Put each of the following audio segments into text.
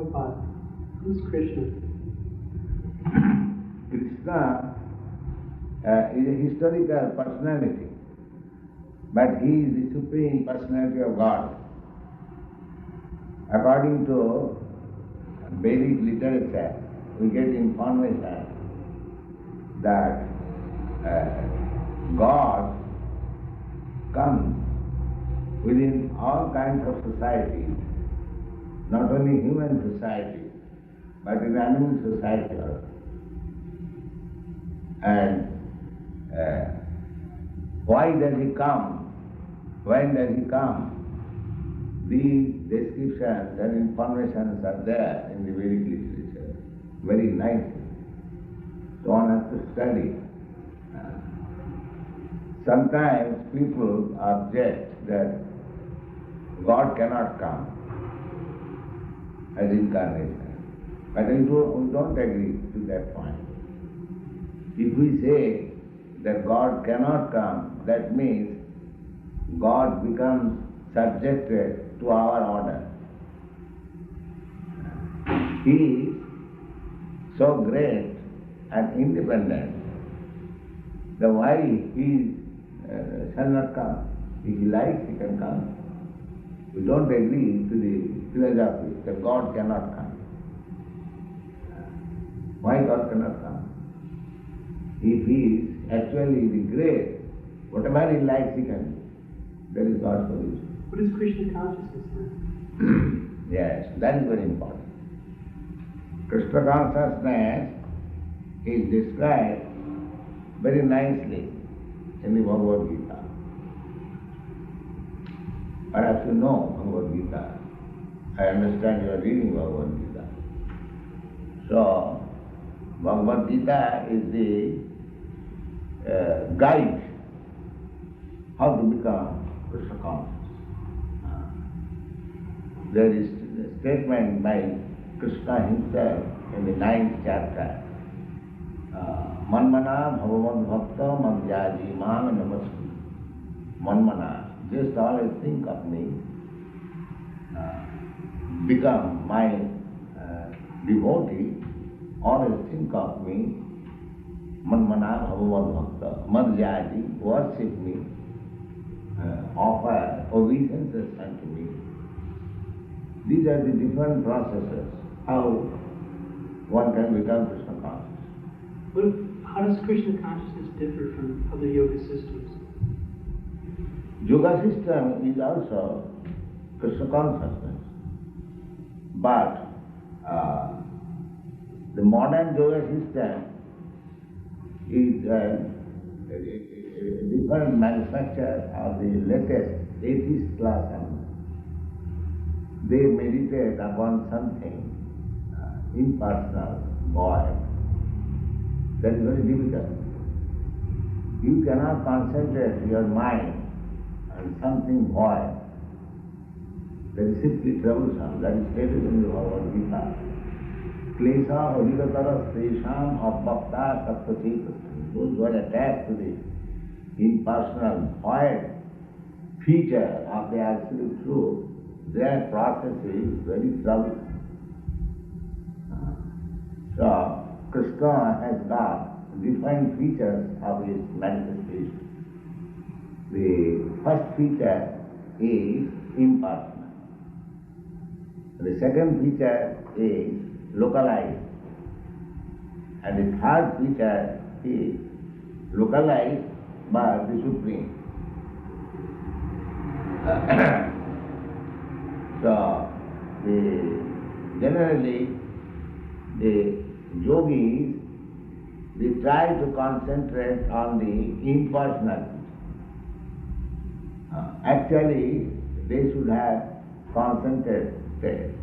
Prabhupada, who's Krishna? Krishna is a historical personality, but he is the Supreme Personality of God. According to Vedic literature, we get information that God comes within all kinds of societies, not only human society, but in animal society also. And why does he come? When does he come? These descriptions and informations are there in the Vedic literature very nicely. So one has to study. Sometimes people object that God cannot come as incarnation. But we don't agree to that point. If we say that God cannot come, that means God becomes subjected to our order. He is so great and independent that why he shall not come? If he likes, he can come. We don't agree to the philosophy that God cannot come. Why God cannot come? If he is actually the great, whatever he likes he can do. That is God's solution. What is Krishna consciousness then? Yes, that is very important. Krishna consciousness is described very nicely in the Bhagavat-gita. Perhaps you know Bhagavat-gita. I understand you are reading Bhagavat-gita. So, Bhagavat-gita is the guide how to become Krishna conscious. There is a statement by Krishna himself in the 9th chapter. Manmana bhavavad bhakta madhyaji mang namaskri. Manmana, just always think of me, become my devotee, always think of me. Manmana bhavavad bhakta madhyaji, worship me, offer obeisances unto me. These are the different processes how one can become Krishna conscious. How does Krishna consciousness differ from other yoga systems? Yoga system is also Krishna consciousness, but the modern yoga system is a different manufacture of the latest atheist class. They meditate upon something impersonal, void. That is very difficult. You cannot concentrate your mind on something void. That is simply troublesome. That is stated in the Bhagavat-gita. Klesha adhikatara stesham abhakta tattva. Those who are attached to the impersonal, void feature of the absolute truth, their process is very troublesome. So, Krishna has got different features of his manifestation. The first feature is impersonal. The second feature is localized. And the third feature is localized by the Supreme. So, generally, the yogis, they try to concentrate on the impersonal. Actually, they should have concentrated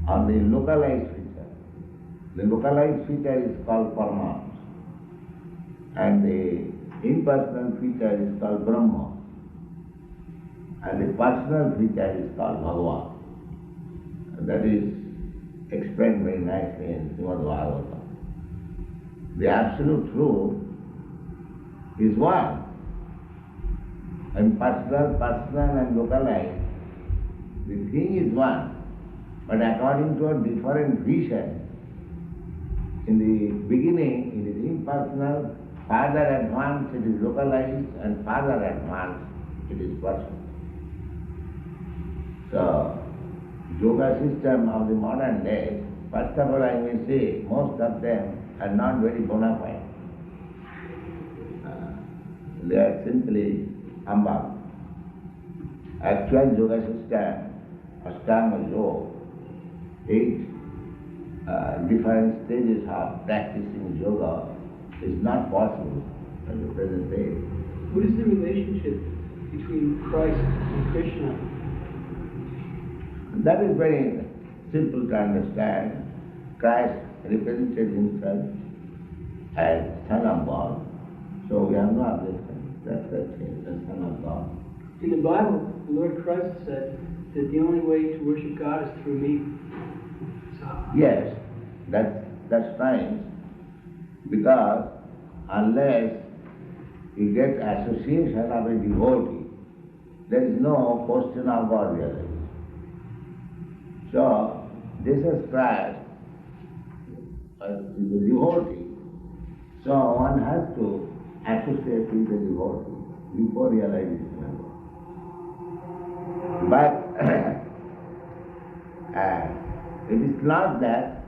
on the localized feature. The localized feature is called Parama, and the impersonal feature is called Brahma, and the personal feature is called Bhagavan. That is explained very nicely in Srimad Bhagavatam. The absolute truth is one. Impersonal, personal and localized, the thing is one. but according to a different vision. In the beginning, it is impersonal, further advanced, it is localized, and further advanced, it is personal. So, yoga system of the modern day, first of all I may say, most of them are not very bona fide. They are simply humbug. Actual yoga system, Ashtanga Yoga, 8 different stages of practicing yoga is not possible at the present day. What is the relationship between Christ and Krishna? That is very simple to understand. Christ represented himself as Son of God, so we have no objection. That's the thing, the Son of God. In the Bible, the Lord Christ said that the only way to worship God is through me. Yes, that's right. Because unless you get association of a devotee, there is no question of God realization. So, Jesus Christ is a devotee. So one has to associate with the devotee before realization of God. But it is not that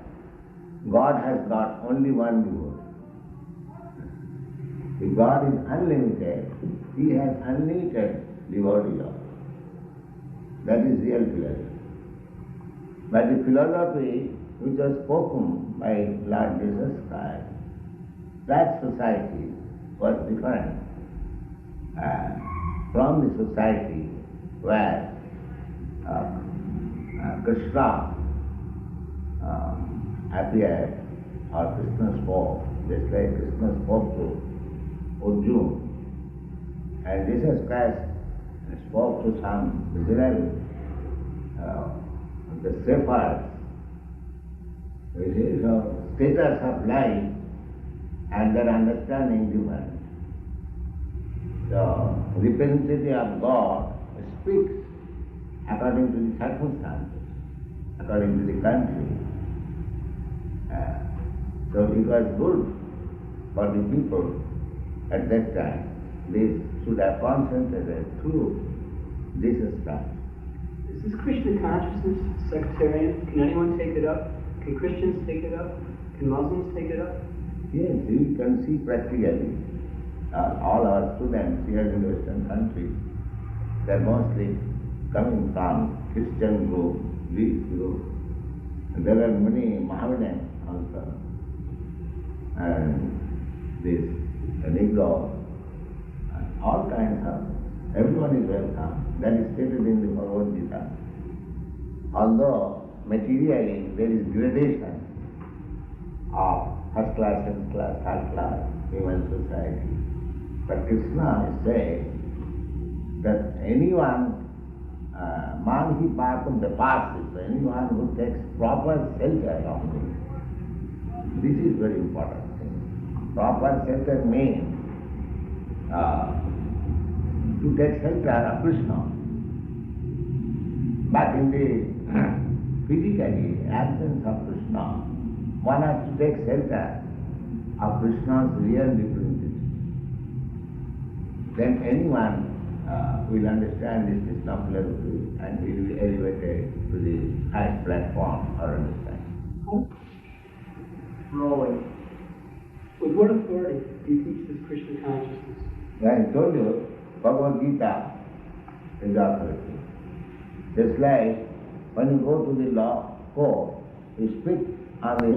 God has got only one devotee. If God is unlimited, He has unlimited devotees also. That is real philosophy. But the philosophy which was spoken by Lord Jesus Christ, that society was different from the society where Krishna appeared, or Krishna spoke, just like Krishna spoke to Arjuna, and Jesus Christ spoke to some Israel, the shepherds. It is a status of life and their understanding different. The representative of God speaks according to the circumstances, according to the country. So it was good for the people at that time. They should have concentrated through Jesus Christ. Is this Krishna consciousness sectarian? Can anyone take it up? Can Christians take it up? Can Muslims take it up? Yes, you can see practically. All our students here in the Western countries, they are mostly coming from Christian group, Greek group. And there are many Mohammedans also. And this Negro, all kinds of, everyone is welcome. That is stated in the Bhagavat-gita. Although materially there is gradation of first class, second class, third class, human society. But Krishna is saying that anyone, man hi patham vipassas, anyone who takes proper shelter of me. This is very important thing. Proper shelter means to take shelter of Krishna. But in the physically absence of Krishna, one has to take shelter of Krishna's real representation. Then anyone will understand this Krishna philosophy and will be elevated to the highest platform or understanding. Rolling. With what authority do you teach this Krishna consciousness? I told you, Bhagavat-gita is authority. Just like when you go to the law court, you speak on the